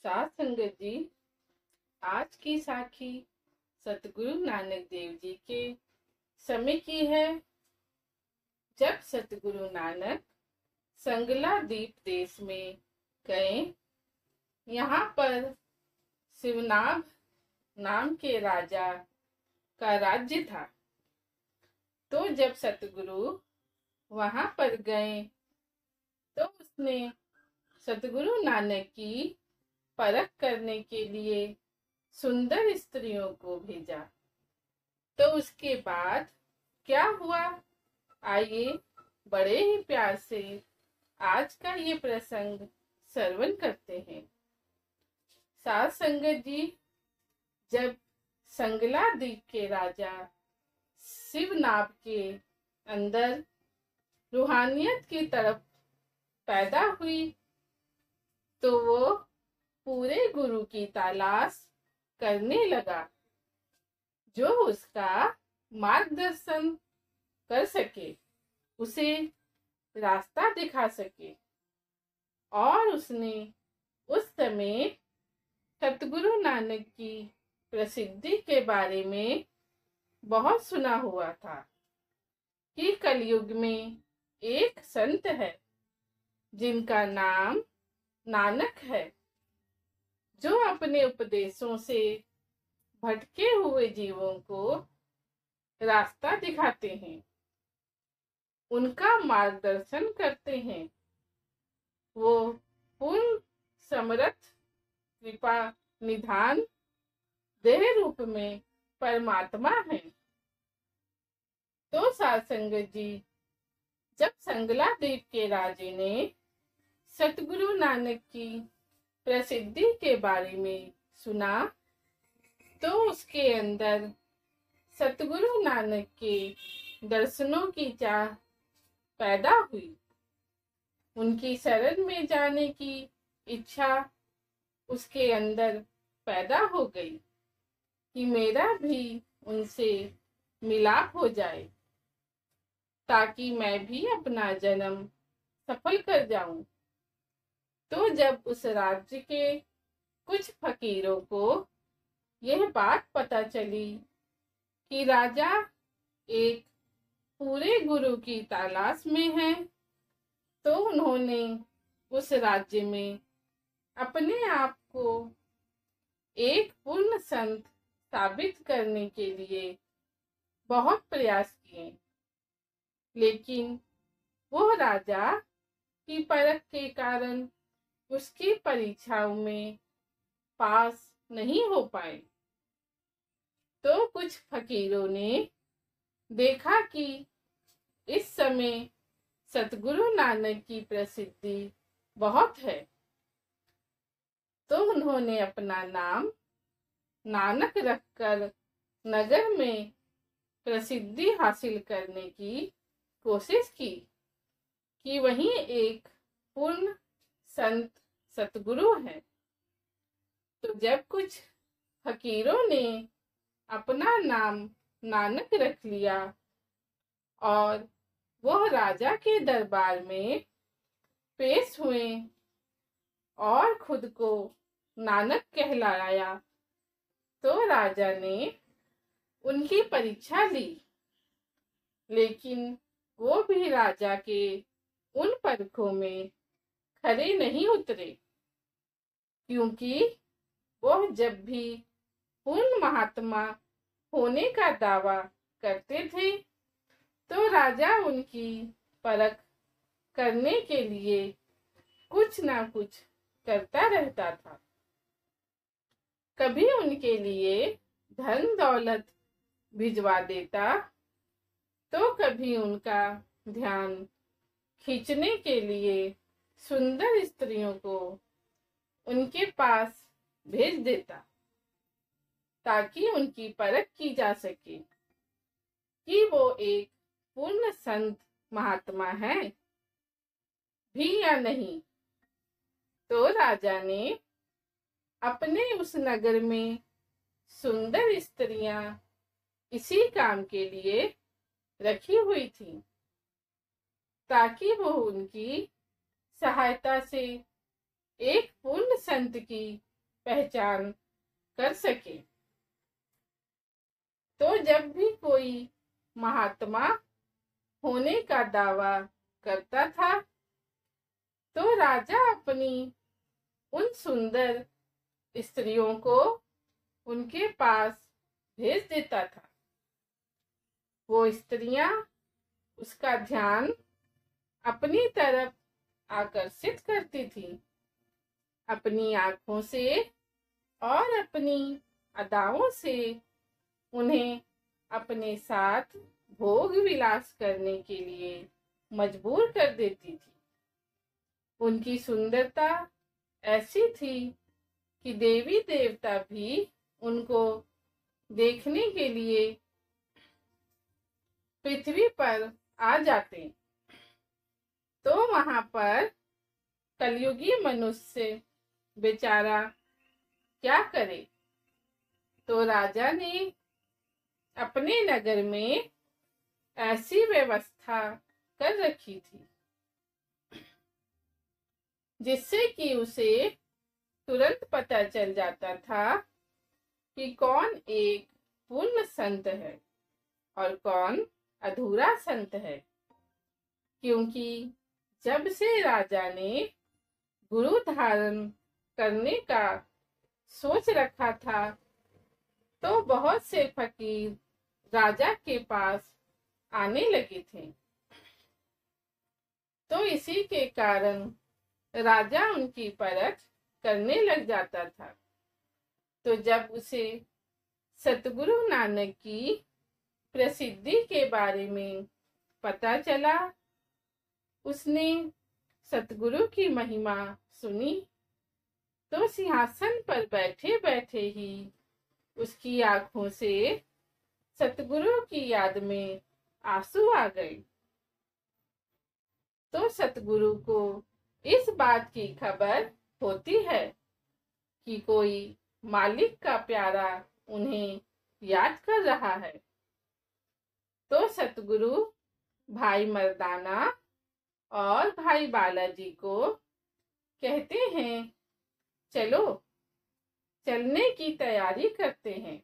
साथ संगत जी, आज की साखी सतगुरु नानक देव जी के समय की है, जब सतगुरु नानक संगला द्वीप देश में गए। यहाँ पर शिवनाभ नाम के राजा का राज्य था। तो जब सतगुरु वहां पर गए तो उसने सतगुरु नानक की परख करने के लिए सुंदर स्त्रियों को भेजा। तो उसके बाद क्या हुआ, आइए बड़े ही प्यार से आज का ये प्रसंग श्रवण करते हैं। साथ संगत जी, जब संगला द्वीप के राजा शिवनाभ के अंदर रूहानियत की तरफ पैदा हुई तो वो पूरे गुरु की तलाश करने लगा, जो उसका मार्गदर्शन कर सके, उसे रास्ता दिखा सके। और उसने उस समय सतगुरु नानक की प्रसिद्धि के बारे में बहुत सुना हुआ था कि कलयुग में एक संत है जिनका नाम नानक है, जो अपने उपदेशों से भटके हुए जीवों को रास्ता दिखाते हैं, उनका मार्गदर्शन करते हैं। वो पूर्ण समर्थ कृपा निधान देह रूप में परमात्मा है। तो साथ संगत जी, जब संगला द्वीप के राजे ने सतगुरु नानक की प्रसिद्धि के बारे में सुना तो उसके अंदर सतगुरु नानक के दर्शनों की चाह पैदा हुई। उनकी शरण में जाने की इच्छा उसके अंदर पैदा हो गई कि मेरा भी उनसे मिलाप हो जाए, ताकि मैं भी अपना जन्म सफल कर जाऊं। तो जब उस राज्य के कुछ फकीरों को यह बात पता चली कि राजा एक पूरे गुरु की तलाश में है, तो उन्होंने उस राज्य में अपने आप को एक पूर्ण संत साबित करने के लिए बहुत प्रयास किए। लेकिन वो राजा की परख के कारण उसकी परीक्षाओं में पास नहीं हो पाए। तो कुछ फकीरों ने देखा कि इस समय सतगुरु नानक की प्रसिद्धि बहुत है, तो उन्होंने अपना नाम नानक रखकर नगर में प्रसिद्धि हासिल करने की कोशिश की कि वहीं एक पूर्ण संत सतगुरु है। तो जब कुछ फकीरों ने अपना नाम नानक रख लिया और वह राजा के दरबार में पेश हुए और खुद को नानक कहलाया, तो राजा ने उनकी परीक्षा ली। लेकिन वो भी राजा के उन परखों में खरे नहीं उतरे, क्योंकि वह जब भी पूर्ण महात्मा होने का दावा करते थे तो राजा उनकी परख करने के लिए कुछ ना कुछ करता रहता था। कभी उनके लिए धन दौलत भिजवा देता, तो कभी उनका ध्यान खींचने के लिए सुंदर स्त्रियों को उनके पास भेज देता, ताकि उनकी परख की जा सके कि वो एक पूर्ण संत महात्मा है भी या नहीं। तो राजा ने अपने उस नगर में सुंदर स्त्रियां इसी काम के लिए रखी हुई थी, ताकि वो उनकी सहायता से एक पूर्ण संत की पहचान कर सके। तो जब भी कोई महात्मा होने का दावा करता था तो राजा अपनी उन सुंदर स्त्रियों को उनके पास भेज देता था। वो स्त्रियां उसका ध्यान अपनी तरफ आकर्षित करती थी। अपनी आंखों से और अपनी अदाओं से उन्हें अपने साथ भोग विलास करने के लिए मजबूर कर देती थी। उनकी सुंदरता ऐसी थी कि देवी देवता भी उनको देखने के लिए पृथ्वी पर आ जाते। तो वहां पर कलयुगी मनुष्य बेचारा क्या करे। तो राजा ने अपने नगर में ऐसी व्यवस्था कर रखी थी जिससे कि उसे तुरंत पता चल जाता था कि कौन एक पूर्ण संत है और कौन अधूरा संत है। क्योंकि जब से राजा ने गुरु धारण करने का सोच रखा था तो बहुत से फकीर राजा के पास आने लगे थे। तो इसी के कारण राजा उनकी परख करने लग जाता था। तो जब उसे सतगुरु नानक की प्रसिद्धि के बारे में पता चला, उसने सतगुरु की महिमा सुनी तो सिंहासन पर बैठे बैठे ही उसकी आंखों से सतगुरु की याद में आंसू आ गए। तो सतगुरु को इस बात की खबर होती है कि कोई मालिक का प्यारा उन्हें याद कर रहा है। तो सतगुरु भाई मर्दाना और भाई बालाजी को कहते हैं, चलो चलने की तैयारी करते हैं,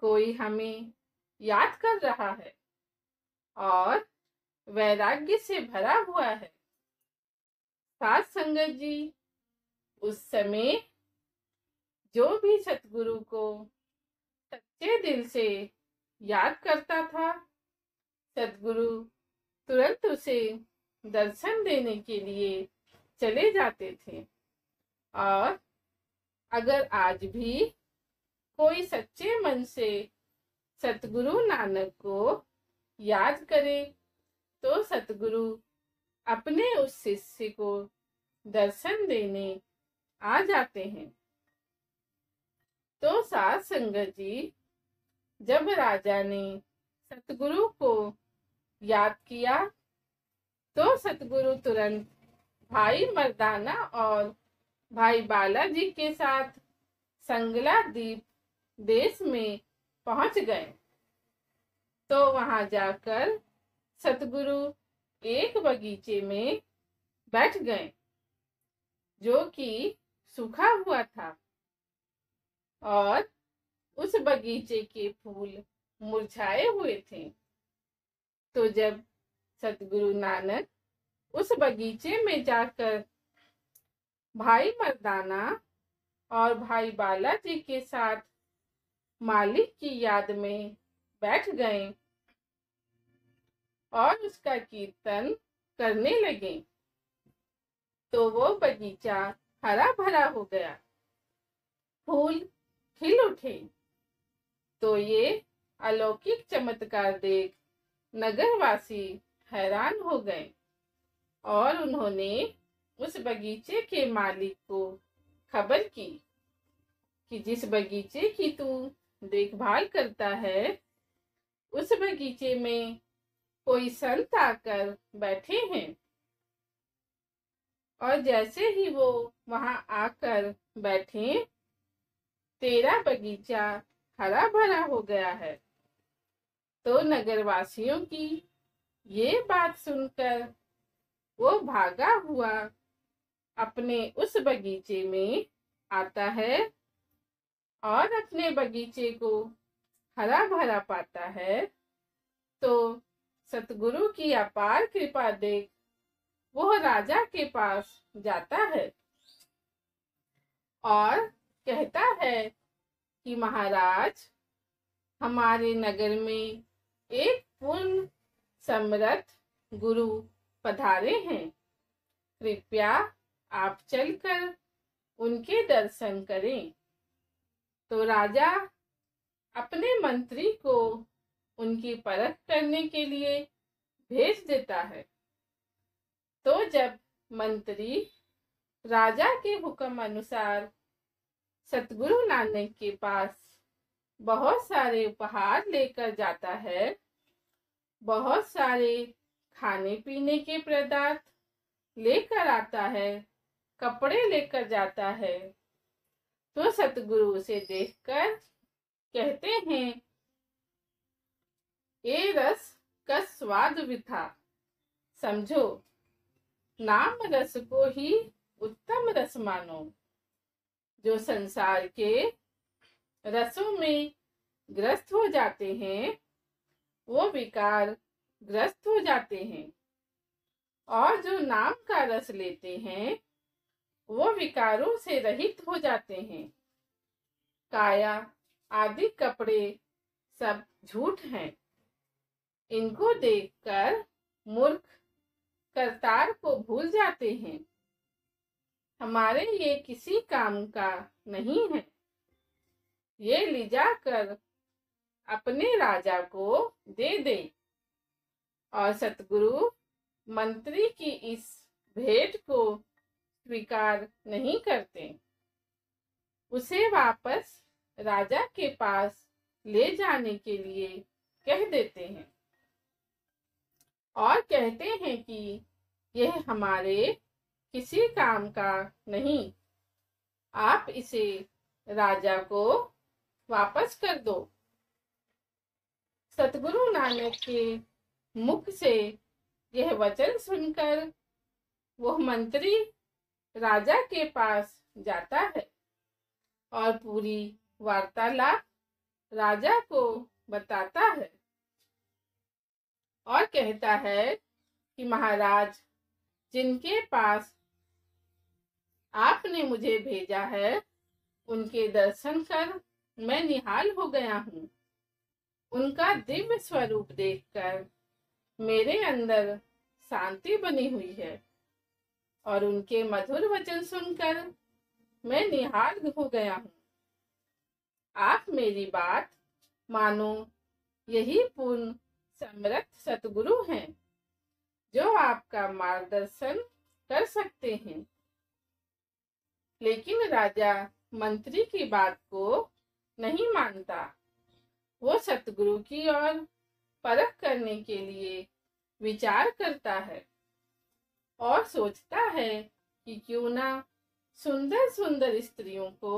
कोई हमें याद कर रहा है और वैराग्य से भरा हुआ है। साध संगत जी, उस समय जो भी सतगुरु को सच्चे दिल से याद करता था, सतगुरु तुरंत उसे दर्शन देने के लिए चले जाते थे। और अगर आज भी कोई सच्चे मन से सतगुरु नानक को याद करे तो सतगुरु अपने उस शिष्य को दर्शन देने आ जाते हैं। तो साध संगत जी, जब राजा ने सतगुरु को याद किया तो सतगुरु तुरंत भाई मर्दाना और भाई बालाजी के साथ संगला द्वीप देश में पहुंच गए। तो वहां जाकर सतगुरु एक बगीचे में बैठ गए जो कि सूखा हुआ था और उस बगीचे के फूल मुरझाए हुए थे। तो जब सतगुरु नानक उस बगीचे में जाकर भाई मर्दाना और भाई बालाजी के साथ मालिक की याद में बैठ गए और उसका कीर्तन करने लगे तो वो बगीचा हरा भरा हो गया, फूल खिल उठे। तो ये अलौकिक चमत्कार देख नगरवासी हैरान हो गए और उन्होंने उस बगीचे के मालिक को खबर की कि जिस बगीचे की तू देखभाल करता है उस बगीचे में कोई संत आकर बैठे हैं। और जैसे ही वो वहां आकर बैठे, तेरा बगीचा हरा भरा हो गया है। तो नगरवासियों की ये बात सुनकर वो भागा हुआ अपने उस बगीचे में आता है और अपने बगीचे को हरा भरा पाता है, तो सतगुरु की अपार कृपा देख वह राजा के पास जाता है और कहता है कि महाराज, हमारे नगर में एक पूर्ण समर्थ गुरु पधारे हैं, कृपया आप चलकर उनके दर्शन करें। तो राजा अपने मंत्री को उनकी परख करने के लिए भेज देता है। तो जब मंत्री राजा के हुक्म अनुसार सतगुरु नानक के पास बहुत सारे उपहार लेकर जाता है, बहुत सारे खाने पीने के पदार्थ लेकर आता है, कपड़े लेकर जाता है, तो सतगुरु उसे देखकर कहते हैं, ये रस का स्वाद विथा, समझो नाम रस को ही उत्तम रस मानो। जो संसार के रसों में ग्रस्त हो जाते हैं वो विकार ग्रस्त हो जाते हैं, और जो नाम का रस लेते हैं वो विकारों से रहित हो जाते हैं। काया आदि कपड़े सब झूठ हैं, इनको देखकर मूर्ख करतार को भूल जाते हैं। हमारे ये किसी काम का नहीं है, ये ले जाकर अपने राजा को दे दे। और सतगुरु मंत्री की इस भेंट को स्वीकार नहीं करते, उसे वापस राजा के पास ले जाने के लिए कह देते हैं और कहते हैं कि यह हमारे किसी काम का नहीं, आप इसे राजा को वापस कर दो। सतगुरु नानक के मुख से यह वचन सुनकर वह मंत्री राजा के पास जाता है और पूरी वार्तालाप राजा को बताता है और कहता है कि महाराज, जिनके पास आपने मुझे भेजा है उनके दर्शन कर मैं निहाल हो गया हूँ। उनका दिव्य स्वरूप देखकर मेरे अंदर शांति बनी हुई है और उनके मधुर वचन सुनकर मैं निहाल हो गया हूँ। आप मेरी बात मानो, यही पूर्ण समर्थ सतगुरु हैं जो आपका मार्गदर्शन कर सकते हैं। लेकिन राजा मंत्री की बात को नहीं मानता। वो सतगुरु की ओर परख करने के लिए विचार करता है और सोचता है कि क्यों ना सुंदर सुंदर स्त्रियों को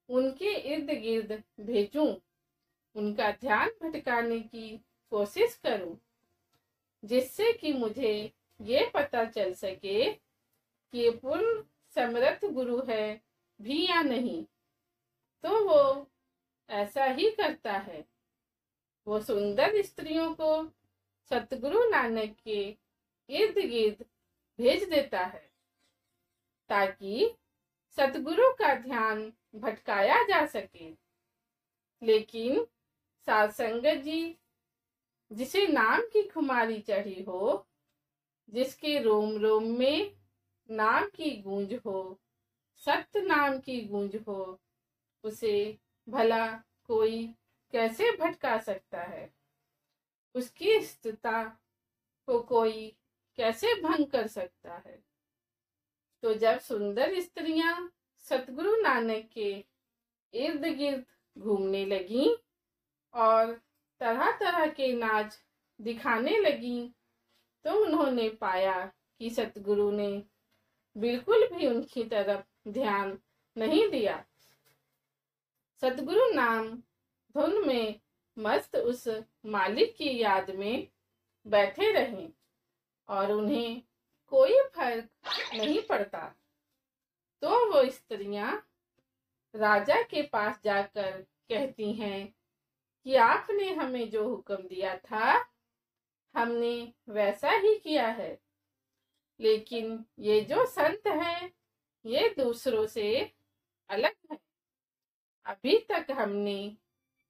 उनके इर्द गिर्द भेजूं, उनका ध्यान भटकाने की कोशिश करूं, जिससे कि मुझे ये पता चल सके कि ये पूर्ण समर्थ गुरु है भी या नहीं। तो वो ऐसा ही करता है। वो सुंदर स्त्रियों को सतगुरु नानक के इर्द गिर्द भेज देता है ताकि सतगुरु का ध्यान भटकाया जा सके। लेकिन साध संगत जी, जिसे नाम की खुमारी चढ़ी हो, जिसके रोम रोम में नाम की गूंज हो, सत्य नाम की गूंज हो, उसे भला कोई कैसे भटका सकता है? उसकी स्थिरता को कोई कैसे भंग कर सकता है? तो जब सुंदर स्त्रियां सतगुरु नानक के इर्द गिर्द घूमने लगी और तरह तरह के नाच दिखाने लगी, तो उन्होंने पाया कि सतगुरु ने बिल्कुल भी उनकी तरफ ध्यान नहीं दिया। सतगुरु नाम धुन में मस्त उस मालिक की याद में बैठे रहे और उन्हें कोई फर्क नहीं पड़ता। तो वो स्त्रियां राजा के पास जाकर कहती हैं कि आपने हमें जो हुक्म दिया था हमने वैसा ही किया है, लेकिन ये जो संत हैं ये दूसरों से अलग है। अभी तक हमने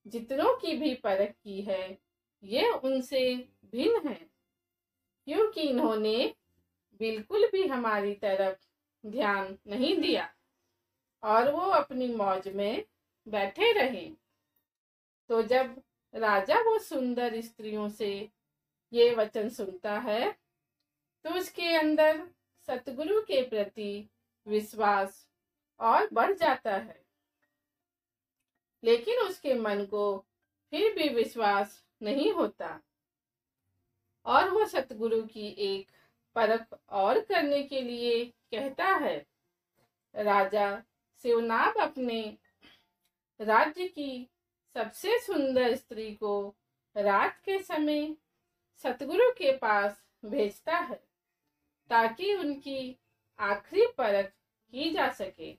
जितनों की भी परख की है ये उनसे भिन्न है, क्योंकि इन्होंने बिल्कुल भी हमारी तरफ ध्यान नहीं दिया और वो अपनी मौज में बैठे रहे। तो जब राजा वो सुंदर स्त्रियों से ये वचन सुनता है तो उसके अंदर सतगुरु के प्रति विश्वास और बढ़ जाता है, लेकिन उसके मन को फिर भी विश्वास नहीं होता और वो सतगुरु की एक परख और करने के लिए कहता है। राजा शिवनाभ अपने राज्य की सबसे सुंदर स्त्री को रात के समय सतगुरु के पास भेजता है ताकि उनकी आखिरी परख की जा सके।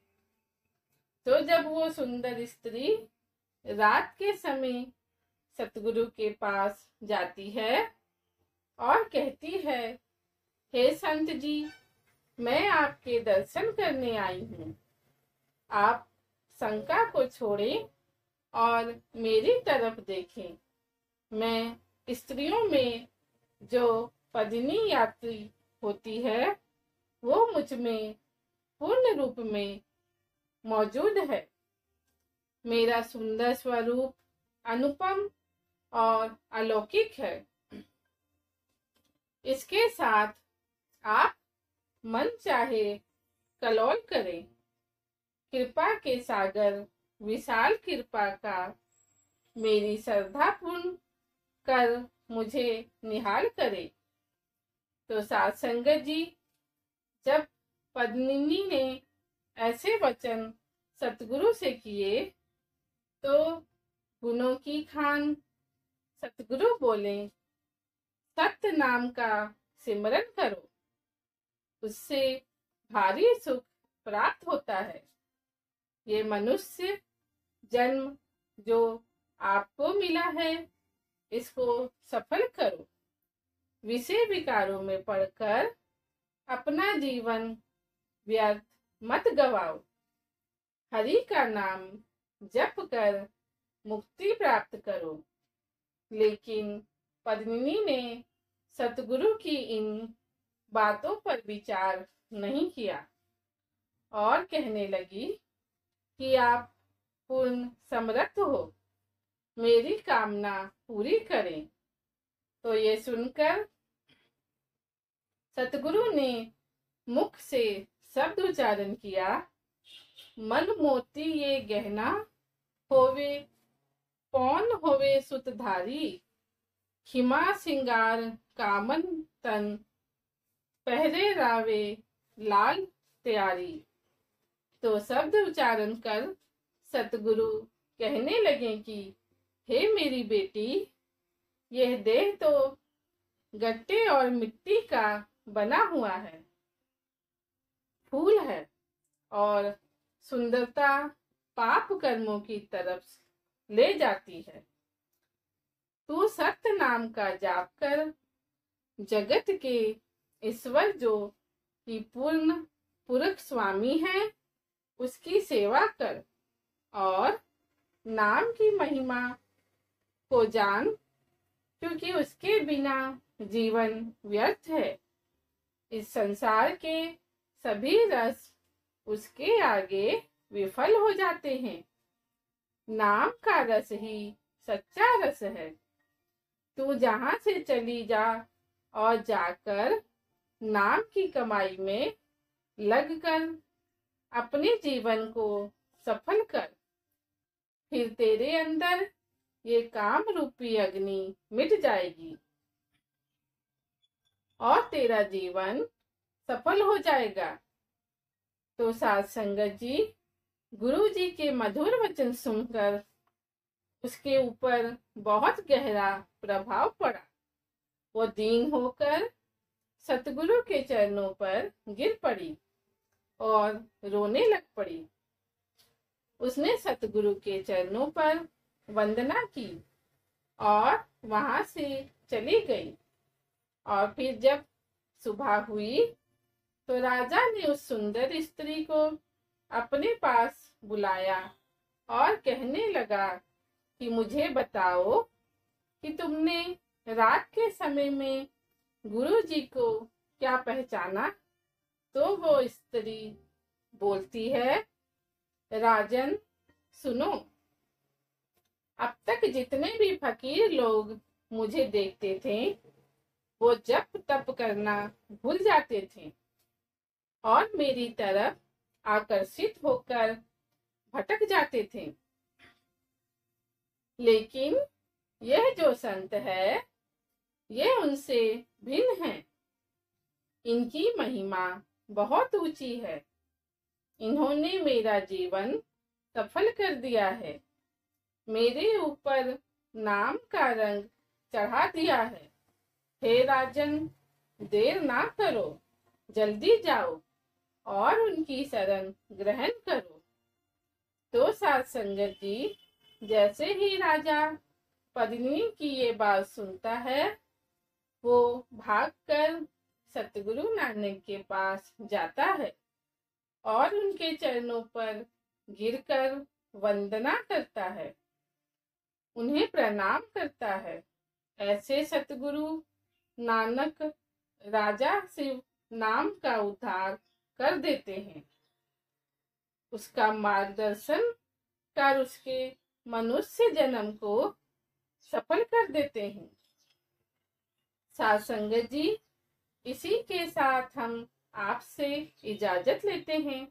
तो जब वो सुंदर स्त्री रात के समय सतगुरु के पास जाती है और कहती है, हे संत जी, मैं आपके दर्शन करने आई हूँ। आप शंका को छोड़ें और मेरी तरफ देखें। मैं स्त्रियों में जो पदिनी यात्री होती है वो मुझ में पूर्ण रूप में मौजूद है। मेरा सुंदर स्वरूप अनुपम और अलौकिक है। इसके साथ आप मन चाहे कलोल करें। कृपा के सागर विशाल कृपा का मेरी श्रद्धा पूर्ण कर मुझे निहाल करे। तो साध संगत जी, जब पद्मिनी ने ऐसे वचन सतगुरु से किए तो गुणों की खान सतगुरु बोले, सत्य नाम का सिमरन करो, उससे भारी सुख प्राप्त होता है। ये मनुष्य जन्म जो आपको मिला है इसको सफल करो। विषय विकारों में पड़कर अपना जीवन व्यर्थ मत गवाओ। हरि का नाम जप कर मुक्ति प्राप्त करो। लेकिन पद्मिनी ने सतगुरु की इन बातों पर विचार नहीं किया और कहने लगी कि आप पूर्ण समर्थ हो, मेरी कामना पूरी करें। तो ये सुनकर सतगुरु ने मुख से शब्द उच्चारण किया, मन मोती ये गहना होवे, पौन होवे सुतधारी, खिमा सिंगार कामन तन, पहरे रावे लाल तैयारी। तो शब्द उच्चारण कर सतगुरु कहने लगे कि हे मेरी बेटी, यह देह तो गट्टे और मिट्टी का बना हुआ है, फूल है और सुंदरता पाप कर्मों की तरफ ले जाती है। तू सत्य नाम का जाप कर जगत के ईश्वर जो कि पूर्ण पुरख स्वामी है उसकी सेवा कर और नाम की महिमा को जान, क्योंकि उसके बिना जीवन व्यर्थ है। इस संसार के सभी रस उसके आगे विफल हो जाते हैं। नाम का रस ही सच्चा रस है। तू जहां से चली जा और जाकर नाम की कमाई में लगकर अपने जीवन को सफल कर। फिर तेरे अंदर ये काम रूपी अग्नि मिट जाएगी और तेरा जीवन सफल हो जाएगा। तो साध संगत जी, गुरु जी के मधुर वचन सुनकर उसके ऊपर बहुत गहरा प्रभाव पड़ा। वो दीन होकर सतगुरु के चरणों पर गिर पड़ी और रोने लग पड़ी। उसने सतगुरु के चरणों पर वंदना की और वहां से चली गई। और फिर जब सुबह हुई तो राजा ने उस सुंदर स्त्री को अपने पास बुलाया और कहने लगा कि मुझे बताओ कि तुमने रात के समय में गुरु जी को क्या पहचाना। तो वो स्त्री बोलती है, राजन सुनो, अब तक जितने भी फकीर लोग मुझे देखते थे वो जप तप करना भूल जाते थे और मेरी तरफ आकर्षित होकर भटक जाते थे, लेकिन यह जो संत है ये उनसे भिन्न है। इनकी महिमा बहुत ऊंची है। इन्होंने मेरा जीवन सफल कर दिया है, मेरे ऊपर नाम का रंग चढ़ा दिया है। हे राजन, देर ना करो, जल्दी जाओ और उनकी शरण ग्रहण करो। तो साध संगत जी, जैसे ही राजा पद्मिनी की ये बात सुनता है वो भागकर सतगुरु नानक के पास जाता है और उनके चरणों पर गिरकर वंदना करता है, उन्हें प्रणाम करता है। ऐसे सतगुरु नानक राजा शिव नाम का उद्धार कर देते हैं, उसका मार्गदर्शन कर उसके मनुष्य जन्म को सफल कर देते हैं। साध संगत जी, इसी के साथ हम आपसे इजाजत लेते हैं।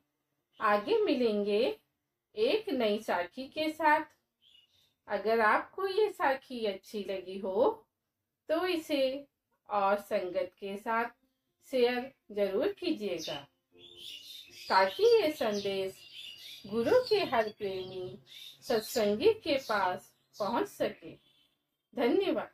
आगे मिलेंगे एक नई साखी के साथ। अगर आपको ये साखी अच्छी लगी हो तो इसे और संगत के साथ शेयर जरूर कीजिएगा ताकि ये संदेश गुरु के हर प्रेमी सत्संगी के पास पहुंच सके। धन्यवाद।